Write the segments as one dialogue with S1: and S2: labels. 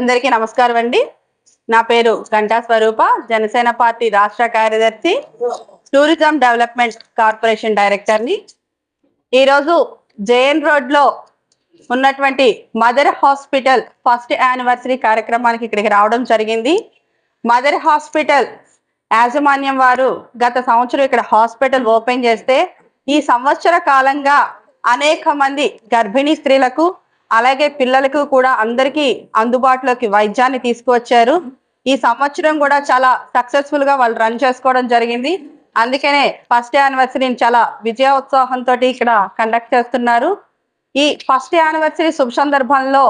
S1: అందరికీ నమస్కారం అండి. నా పేరు గంటా స్వరూప, జనసేన పార్టీ రాష్ట్ర కార్యదర్శి, టూరిజం డెవలప్మెంట్ కార్పొరేషన్ డైరెక్టర్ని. ఈరోజు జేఎన్ రోడ్లో ఉన్నటువంటి మదర్ హాస్పిటల్ ఫస్ట్ యానివర్సరీ కార్యక్రమానికి ఇక్కడికి రావడం జరిగింది. మదర్ హాస్పిటల్ యాజమాన్యం వారు గత సంవత్సరం ఇక్కడ హాస్పిటల్ ఓపెన్ చేస్తే ఈ సంవత్సర కాలంగా అనేక మంది గర్భిణీ స్త్రీలకు అలాగే పిల్లలకు కూడా అందరికీ అందుబాటులోకి వైద్యాన్ని తీసుకువచ్చారు. ఈ సంవత్సరం కూడా చాలా సక్సెస్ఫుల్ గా వాళ్ళు రన్ చేసుకోవడం జరిగింది. అందుకనే ఫస్ట్ యానివర్సరీని చాలా విజయోత్సాహంతో ఇక్కడ కండక్ట్ చేస్తున్నారు. ఈ ఫస్ట్ యానివర్సరీ శుభ సందర్భంలో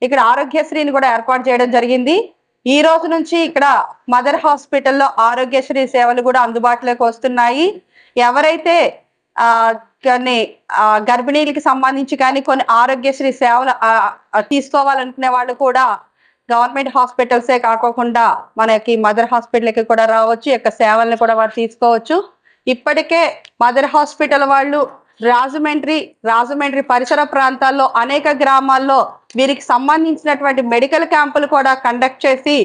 S1: ఇక్కడ ఆరోగ్యశ్రీని కూడా ఏర్పాటు చేయడం జరిగింది. ఈ రోజు నుంచి ఇక్కడ మదర్ హాస్పిటల్లో ఆరోగ్యశ్రీ సేవలు కూడా అందుబాటులోకి వస్తున్నాయి. ఎవరైతే కొన్ని గర్భిణీలకి సంబంధించి కానీ కొన్ని ఆరోగ్యశ్రీ సేవలు తీసుకోవాలనుకునే వాళ్ళు కూడా గవర్నమెంట్ హాస్పిటల్సే కాకుండా మనకి మదర్ హాస్పిటల్కి కూడా రావచ్చు, యొక్క సేవలను కూడా వారు తీసుకోవచ్చు. ఇప్పటికే మదర్ హాస్పిటల్ వాళ్ళు రాజమండ్రి పరిసర ప్రాంతాల్లో అనేక గ్రామాల్లో వీరికి సంబంధించినటువంటి మెడికల్ క్యాంపులు కూడా కండక్ట్ చేసి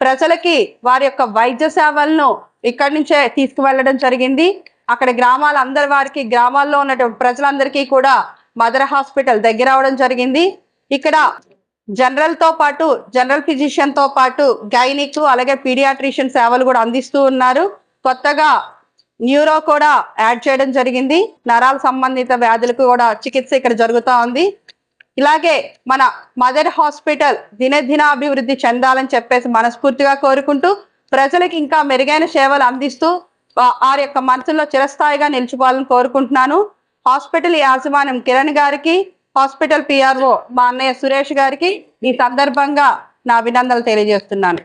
S1: ప్రజలకి వారి యొక్క వైద్య సేవలను ఇక్కడి నుంచే తీసుకువెళ్ళడం జరిగింది. అక్కడ గ్రామాల్లో ఉన్నటువంటి ప్రజలందరికీ కూడా మదర్ హాస్పిటల్ దగ్గర అవడం జరిగింది. ఇక్కడ జనరల్ ఫిజిషియన్ తో పాటు గైనిక్ అలాగే పీడియాట్రిషియన్ సేవలు కూడా అందిస్తూ ఉన్నారు. కొత్తగా న్యూరో కూడా యాడ్ చేయడం జరిగింది. నరాల సంబంధిత వ్యాధులకు కూడా చికిత్స ఇక్కడ జరుగుతూ ఉంది. ఇలాగే మన మదర్ హాస్పిటల్ దినదినాభివృద్ధి చెందాలని చెప్పేసి మనస్ఫూర్తిగా కోరుకుంటూ ప్రజలకు ఇంకా మెరుగైన సేవలు అందిస్తూ వారి యొక్క మనసులో చిరస్థాయిగా నిలిచిపోవాలని కోరుకుంటున్నాను. హాస్పిటల్ యాజమాన్యం కిరణ్ గారికి, హాస్పిటల్ పిఆర్ఓ మా అన్నయ్య సురేష్ గారికి ఈ సందర్భంగా నా అభినందనలు తెలియజేస్తున్నాను.